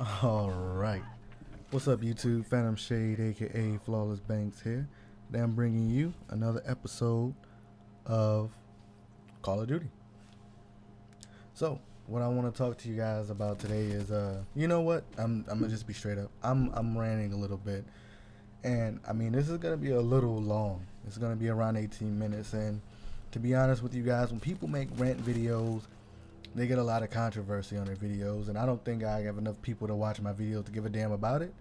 Alright. What's up, YouTube? Phantom Shade, aka Flawless Banks here. Today I'm bringing you another episode of Call of Duty. So, what I want to talk to you guys about today is, you know what? I'm gonna just be straight up. I'm ranting a little bit, and I mean this is gonna be a little long. It's gonna be around 18 minutes, and to be honest with you guys, when people make rant videos, they get a lot of controversy on their videos, and I don't think I have enough people to watch my videos to give a damn about it.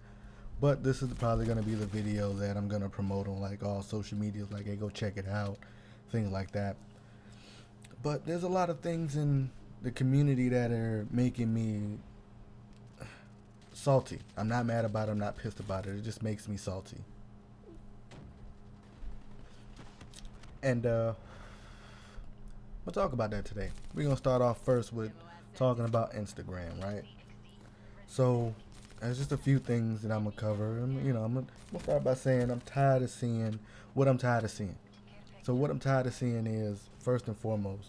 But this is probably going to be the video that I'm going to promote on like all social medias, like, hey, go check it out, things like that. But there's a lot of things in the community that are making me salty. I'm not mad about it, I'm not pissed about it, it just makes me salty. And we'll talk about that today. We're going to start off first with talking about Instagram, right? So there's just a few things that I'm gonna cover. And, I'm gonna start by saying I'm tired of seeing what I'm tired of seeing. So what I'm tired of seeing is, first and foremost,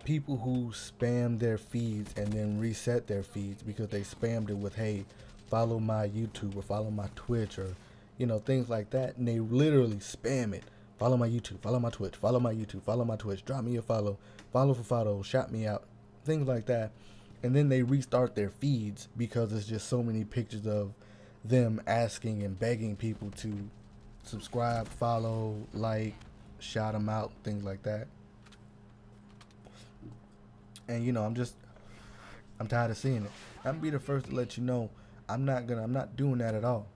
people who spam their feeds and then reset their feeds because they spammed it with, hey, follow my YouTube or follow my Twitch or, things like that. And they literally spam it. Follow my YouTube, follow my Twitch, follow my YouTube, follow my Twitch, drop me a follow for follow, shout me out, things like that. And then they restart their feeds because there's just so many pictures of them asking and begging people to subscribe, follow, like, shout them out, things like that. And I'm tired of seeing it. I'm gonna be the first to let you know I'm not doing that at all.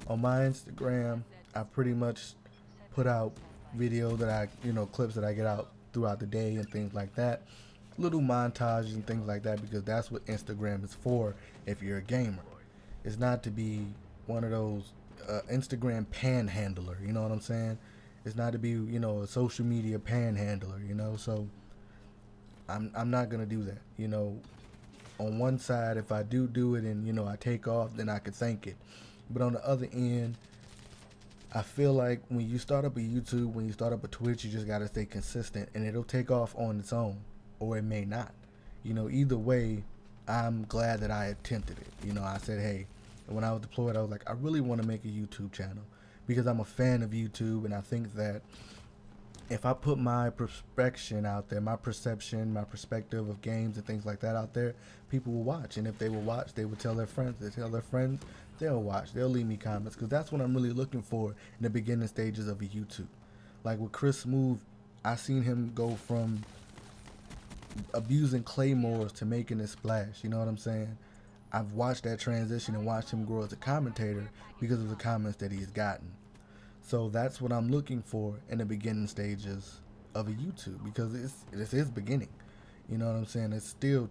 On my Instagram, I pretty much put out videos that clips that I get out throughout the day and things like that. Little montages and things like that, because that's what Instagram is for if you're a gamer. It's not to be one of those Instagram panhandler, you know what I'm saying? It's not to be, a social media panhandler, so I'm not gonna do that. On one side, if I do it and I take off, then I could thank it. But on the other end, I feel like when you start up a YouTube, when you start up a Twitch, you just gotta stay consistent, and it'll take off on its own, or it may not. Either way, I'm glad that I attempted it. I said, hey, when I was deployed, I was like, I really want to make a YouTube channel because I'm a fan of YouTube, and I think that if I put my perspective out there, my perception, my perspective of games and things like that out there, people will watch. And if they will watch, they will tell their friends. They tell their friends, they'll watch. They'll leave me comments, because that's what I'm really looking for in the beginning stages of a YouTube. Like with Chris Smooth, I seen him go from abusing claymores to making a splash. You know what I'm saying? I've watched that transition and watched him grow as a commentator because of the comments that he's gotten. So that's what I'm looking for in the beginning stages of a YouTube, because it's his beginning. You know what I'm saying? It's still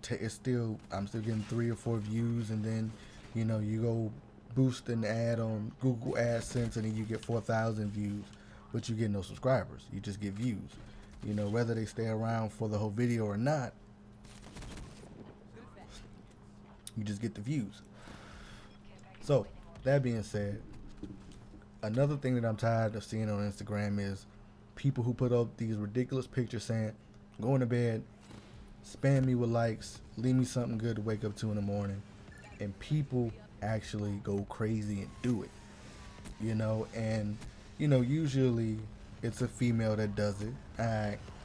I'm still getting 3 or 4 views, and then you go boost an ad on Google AdSense, and then you get 4,000 views, but you get no subscribers. You just get views. Whether they stay around for the whole video or not, you just get the views. So that being said, another thing that I'm tired of seeing on Instagram is people who put up these ridiculous pictures saying, going to bed, spam me with likes, leave me something good to wake up to in the morning, and people actually go crazy and do it. And usually it's a female that does it.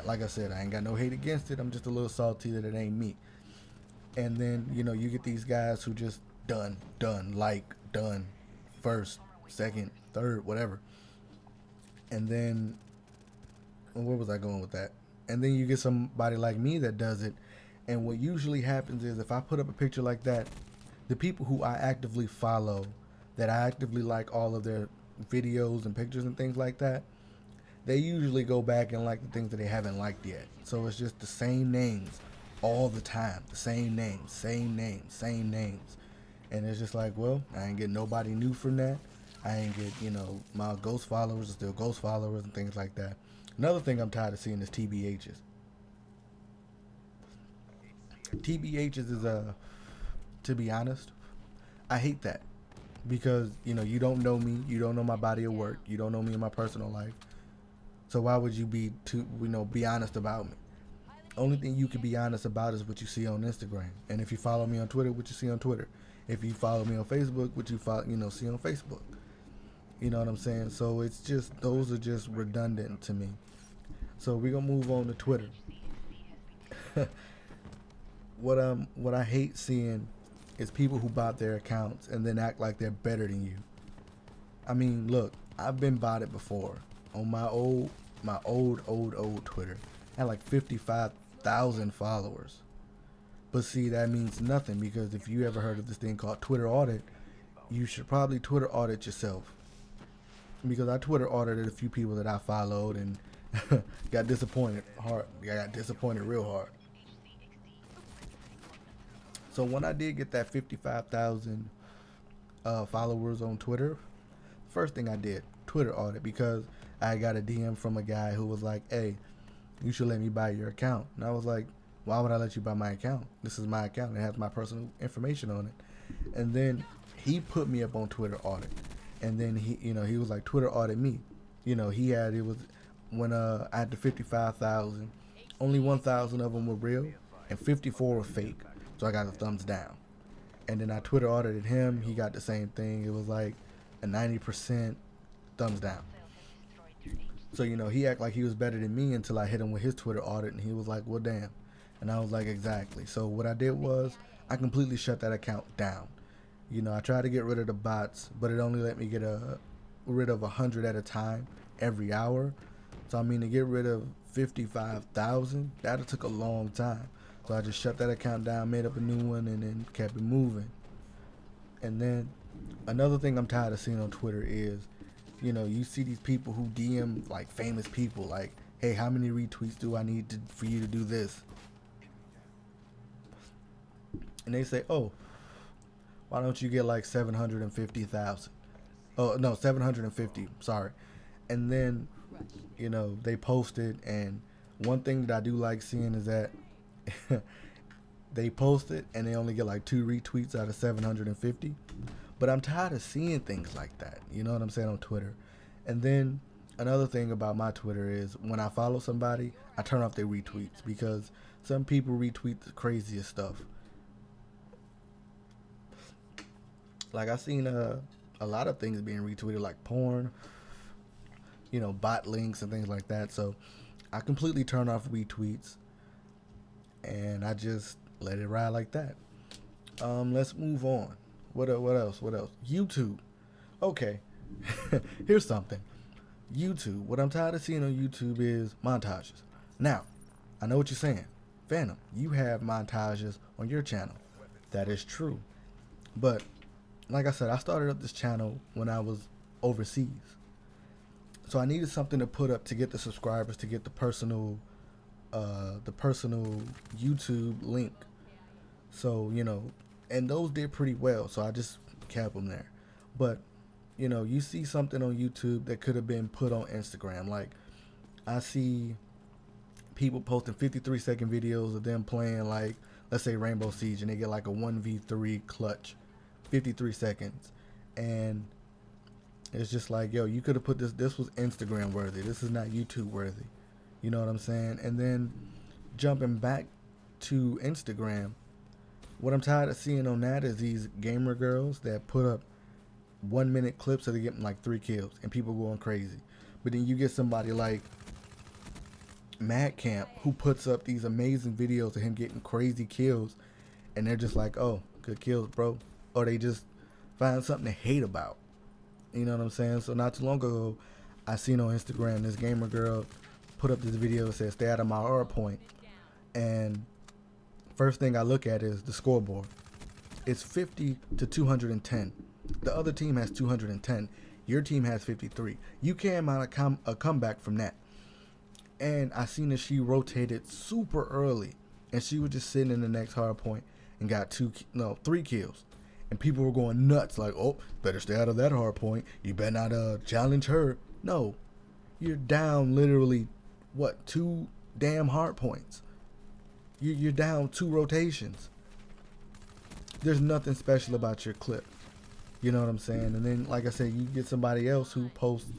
Like I said, I ain't got no hate against it. I'm just a little salty that it ain't me. And then you get these guys who just done, first, second, third, whatever. And then, where was I going with that? And then you get somebody like me that does it. And what usually happens is, if I put up a picture like that, the people who I actively follow, that I actively like all of their videos and pictures and things like that, they usually go back and like the things that they haven't liked yet. So it's just the same names all the time. The same names, same names, same names. And it's just like, well, I ain't getting nobody new from that. I ain't get, my ghost followers are still ghost followers and things like that. Another thing I'm tired of seeing is TBHs. TBHs is, to be honest, I hate that. Because, you don't know me, you don't know my body of work, you don't know me in my personal life. So why would you be honest about me? Only thing you can be honest about is what you see on Instagram. And if you follow me on Twitter, what you see on Twitter. If you follow me on Facebook, what you see on Facebook. You know what I'm saying? So it's just, those are just redundant to me. So we're gonna move on to Twitter. What I hate seeing is people who bot their accounts and then act like they're better than you. I mean, look, I've been botted before on my old Twitter. I had like 55,000 followers. But see, that means nothing, because if you ever heard of this thing called Twitter audit, you should probably Twitter audit yourself. Because I Twitter audited a few people that I followed and got disappointed hard. I got disappointed real hard. So when I did get that 55,000 followers on Twitter, first thing I did, Twitter audit, because I got a DM from a guy who was like, hey, you should let me buy your account. And I was like, why would I let you buy my account? This is my account. It has my personal information on it. And then he put me up on Twitter audit. And then he was like, Twitter audit me. It was when I had the 55,000, only 1,000 of them were real and 54 were fake. So I got a thumbs down. And then I Twitter audited him. He got the same thing. It was like a 90% thumbs down. So, he acted like he was better than me until I hit him with his Twitter audit, and he was like, well, damn. And I was like, exactly. So what I did was I completely shut that account down. I tried to get rid of the bots, but it only let me get rid of 100 at a time every hour. So, to get rid of 55,000, that took a long time. So I just shut that account down, made up a new one, and then kept it moving. And then another thing I'm tired of seeing on Twitter is, you see these people who DM like famous people, like, hey, how many retweets do I need for you to do this? And they say, oh, why don't you get like 750,000? Oh, no, 750, sorry. And then, they post it, and one thing that I do like seeing is that they post it and they only get like 2 retweets out of 750. But I'm tired of seeing things like that. You know what I'm saying, on Twitter. And then another thing about my Twitter is when I follow somebody, I turn off their retweets, because some people retweet the craziest stuff. Like, I seen a lot of things being retweeted, like porn, bot links and things like that. So I completely turn off retweets and I just let it ride like that. Let's move on. What else? YouTube. Okay. Here's something. YouTube. What I'm tired of seeing on YouTube is montages. Now, I know what you're saying. Fantom, you have montages on your channel. That is true. But like I said, I started up this channel when I was overseas. So I needed something to put up to get the subscribers, to get the personal YouTube link. So, and those did pretty well. So I just kept them there. But, you see something on YouTube that could have been put on Instagram. Like, I see people posting 53-second videos of them playing, like, let's say Rainbow Siege, and they get like a 1v3 clutch, 53 seconds. And it's just like, yo, you could have put this was Instagram worthy. This is not YouTube worthy. You know what I'm saying? And then jumping back to Instagram, what I'm tired of seeing on that is these gamer girls that put up 1-minute clips of they getting like 3 kills and people going crazy. But then you get somebody like Mad Camp who puts up these amazing videos of him getting crazy kills, and they're just like, oh, good kills, bro. Or they just find something to hate about. You know what I'm saying? So not too long ago, I seen on Instagram this gamer girl put up this video that says, stay out of my hard point. And first thing I look at is the scoreboard. It's 50 to 210. The other team has 210. Your team has 53. You can't mount a comeback from that. And I seen that she rotated super early, and she was just sitting in the next hard point and got 3 kills. And people were going nuts, like, oh, better stay out of that hard point. You better not challenge her. No, you're down literally, 2 damn hard points. You're down 2 rotations. There's nothing special about your clip. You know what I'm saying? And then, like I said, you get somebody else who posts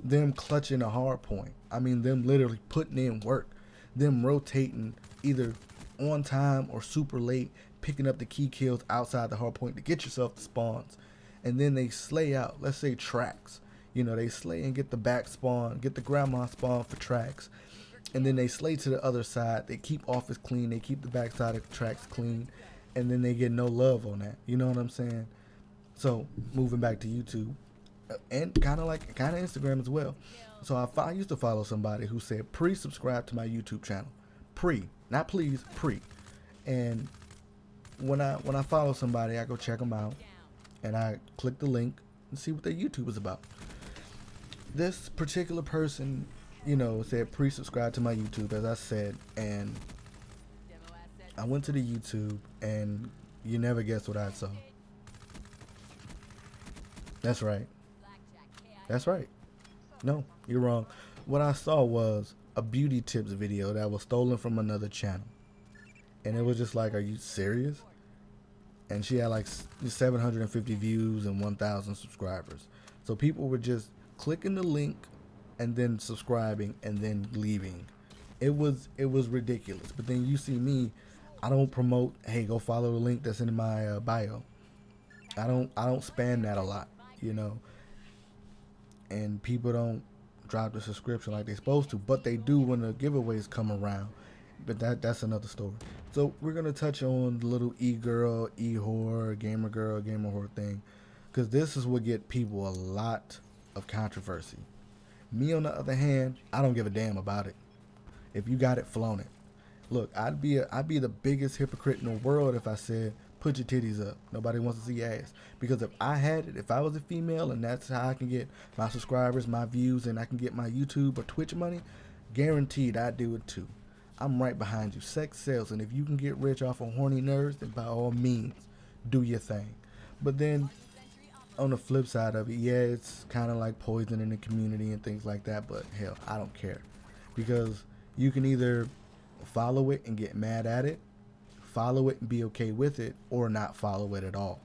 them clutching a hard point. I mean, them literally putting in work. Them rotating either on time or super late, picking up the key kills outside the hard point to get yourself the spawns. And then they slay out, let's say tracks. You know, they slay and get the back spawn, get the grandma spawn for tracks. And then they slay to the other side. They keep office clean. They keep the backside of the tracks clean. And then they get no love on that. You know what I'm saying? So, moving back to YouTube. And kind of Instagram as well. So I used to follow somebody who said, pre-subscribe to my YouTube channel. Not please, pre. And when I follow somebody, I go check them out. And I click the link and see what their YouTube is about. This particular person, you know, said pre-subscribe to my YouTube, as I said, and I went to the YouTube, and you never guess what I saw. That's right. That's right. No, you're wrong. What I saw was a beauty tips video that was stolen from another channel. And it was just like, are you serious? And she had like 750 views and 1,000 subscribers. So people were just clicking the link and then subscribing and then leaving. It was ridiculous. But then you see me, I don't promote, hey, go follow the link that's in my bio. I don't spam that a lot, you know. And people don't drop the subscription like they're supposed to, but they do when the giveaways come around. But that's another story. So we're gonna touch on the little e-girl, e-whore, gamer girl, gamer whore thing, because this is what get people a lot of controversy. Me, on the other hand, I don't give a damn about it. If you got it, flown it. Look, I'd be the biggest hypocrite in the world if I said, put your titties up. Nobody wants to see your ass. Because if I had it, if I was a female and that's how I can get my subscribers, my views, and I can get my YouTube or Twitch money, guaranteed I'd do it too. I'm right behind you. Sex sells, and if you can get rich off of horny nerds, then by all means, do your thing. But then, on the flip side of it, yeah, it's kind of like poison in the community and things like that, but hell, I don't care. Because you can either follow it and get mad at it, follow it and be okay with it, or not follow it at all.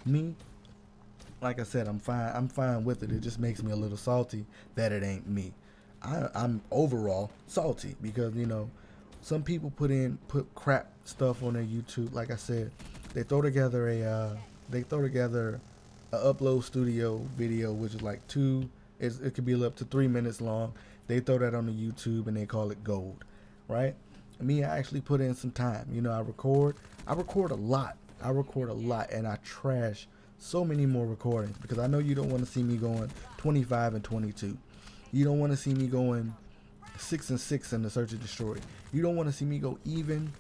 Me, like I said, I'm fine with it. It just makes me a little salty that it ain't me. I'm overall salty because, you know, some people put crap stuff on their YouTube. Like I said, they throw together a upload studio video, which is like it could be up to 3 minutes long. They throw that on the YouTube and they call it gold, right? Me, I actually put in some time. You know, I record a lot, and I trash so many more recordings because I know you don't want to see me going 25 and 22. You don't want to see me going 6 and 6 in the search and destroy. You don't want to see me go even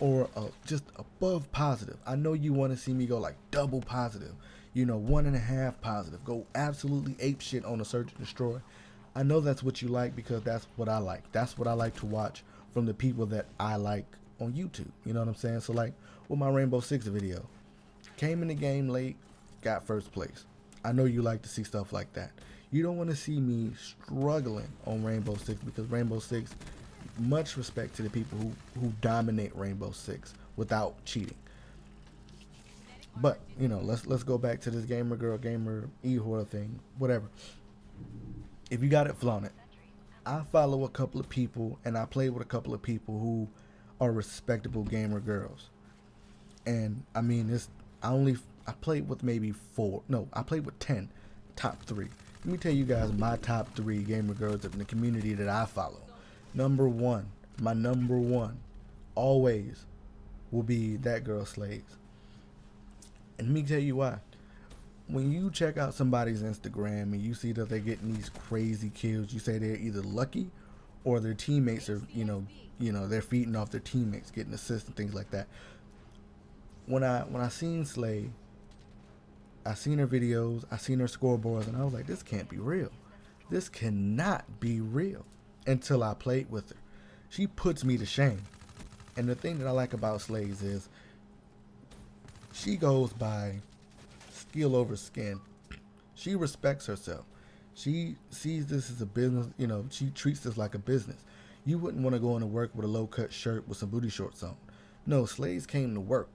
or just above positive. I know you want to see me go like double positive, you know, 1.5 positive. Go absolutely ape shit on the search and destroy. I know that's what you like because that's what I like. That's what I like to watch from the people that I like on YouTube. You know what I'm saying? So like with my Rainbow Six video, came in the game late, got first place. I know you like to see stuff like that. You don't want to see me struggling on Rainbow Six because Rainbow Six, much respect to the people who dominate Rainbow Six without cheating. But, you know, let's go back to this gamer girl, gamer e-whore thing, whatever. If you got it, flaunt it. I follow a couple of people and I play with a couple of people who are respectable gamer girls. And I mean, I played with maybe 4. No, I played with 10, top 3. Let me tell you guys my top 3 gamer girls in the community that I follow. My number one, always will be that girl Slaves. And let me tell you why. When you check out somebody's Instagram and you see that they're getting these crazy kills, you say they're either lucky or their teammates are, you know, they're feeding off their teammates, getting assists and things like that. When I seen Slay, I seen her videos, I seen her scoreboards, and I was like, this can't be real. This cannot be real. Until I played with her. She puts me to shame. And the thing that I like about Slays is she goes by skill over skin. She respects herself. She sees this as a business, you know, she treats this like a business. You wouldn't want to go into work with a low-cut shirt with some booty shorts on. No, Slays came to work.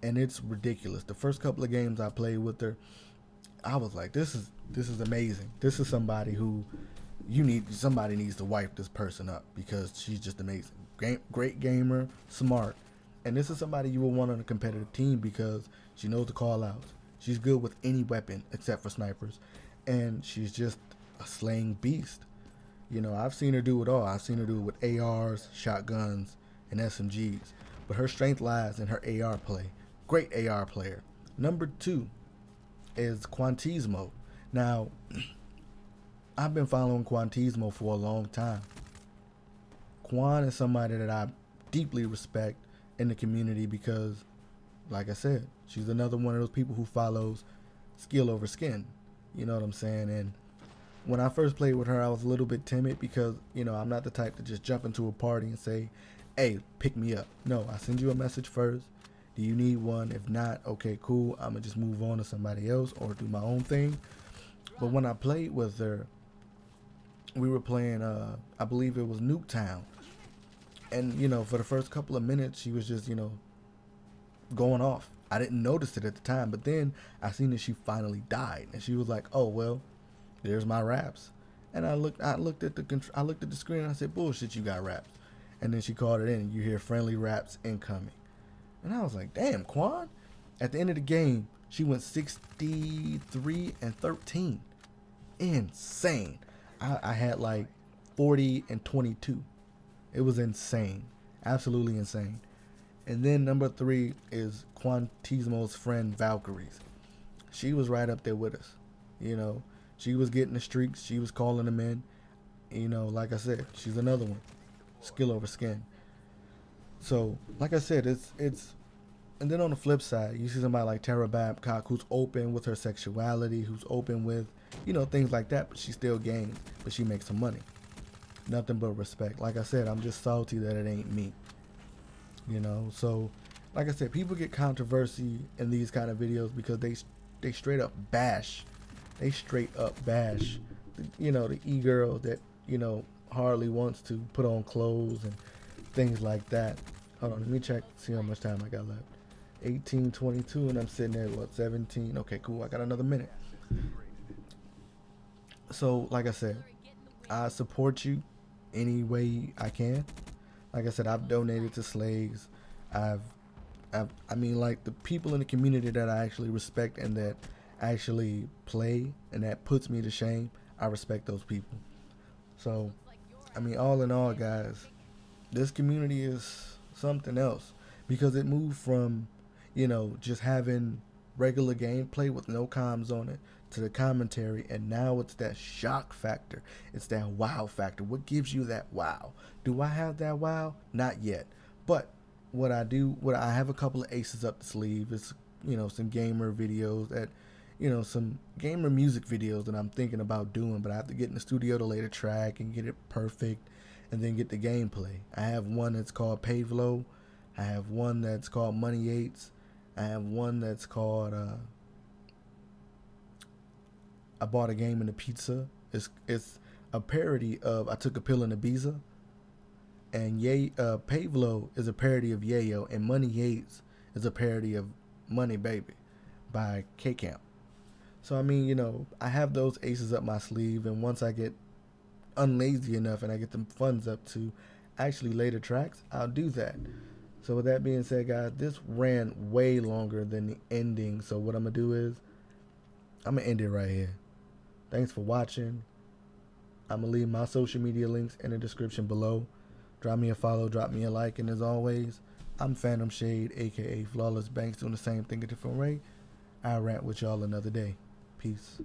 And it's ridiculous. The first couple of games I played with her, I was like, this is amazing. This is somebody who somebody needs to wipe this person up because she's just amazing. great gamer, smart. And this is somebody you will want on a competitive team because she knows the call outs. She's good with any weapon except for snipers. And she's just a slaying beast. You know, I've seen her do it all. I've seen her do it with ARs, shotguns, and SMGs. But her strength lies in her AR play. Great AR player. Number 2 is Quantismo. Now, I've been following Quantismo for a long time. Quan is somebody that I deeply respect in the community because, like I said, she's another one of those people who follows skill over skin. You know what I'm saying? And when I first played with her, I was a little bit timid because, you know, I'm not the type to just jump into a party and say, hey, pick me up. No, I send you a message first. Do you need one? If not, okay, cool. I'm going to just move on to somebody else or do my own thing. But when I played with her, we were playing, I believe it was Nuketown. And, you know, for the first couple of minutes, she was just, you know, going off. I didn't notice it at the time, but then I seen that she finally died. And she was like, oh, well, there's my raps. And I looked at the screen and I said, bullshit, you got raps. And then she called it in. You hear friendly raps incoming. And I was like, damn, Quan. At the end of the game, she went 63-13. Insane. I had like 40-22. It was insane. Absolutely insane. And then number 3 is Quantismo's friend Valkyries. She was right up there with us. You know, she was getting the streaks. She was calling them in. You know, like I said, she's another one. Skill over skin. So, like I said, it's and then on the flip side, you see somebody like Tara Babcock who's open with her sexuality, who's open with, you know, things like that, but she still gains, but she makes some money. Nothing but respect. Like I said, I'm just salty that it ain't me. You know, so like I said, people get controversy in these kind of videos because they straight up bash. They straight up bash, you know, the e-girl that, you know, hardly wants to put on clothes and things like that. Hold on, let me check, see how much time I got left. 18:22 and I'm sitting there, what, 17? Okay, cool, I got another minute. So, like I said, I support you any way I can. Like I said, I've donated to slaves. I mean, like, the people in the community that I actually respect and that actually play and that puts me to shame, I respect those people. So, I mean, all in all, guys, this community is something else because it moved from, you know, just having regular gameplay with no comms on it to the commentary, and now it's that shock factor. It's that wow factor. What gives you that wow? Do I have that wow? Not yet. But what I have a couple of aces up the sleeve. It's, you know, some gamer videos that, you know, some gamer music videos that I'm thinking about doing, but I have to get in the studio to lay the track and get it perfect and then get the gameplay. I have one that's called Pavlo. I have one that's called Money Eights. I have one that's called I bought a game in the pizza. It's a parody of I Took a Pill in Ibiza. And Pavlo is a parody of Yayo, and Money Eights is a parody of Money Baby by K-Camp. So, I mean, you know, I have those aces up my sleeve, and once I get unlazy enough and I get the funds up to actually lay the tracks, I'll do that. So with that being said, guys, this ran way longer than the ending. So what I'm going to do is I'm going to end it right here. Thanks for watching. I'm going to leave my social media links in the description below. Drop me a follow, drop me a like, and as always, I'm Fantom Shade, aka Flawless Banks, doing the same thing a different way. I'll rant with y'all another day. Peace.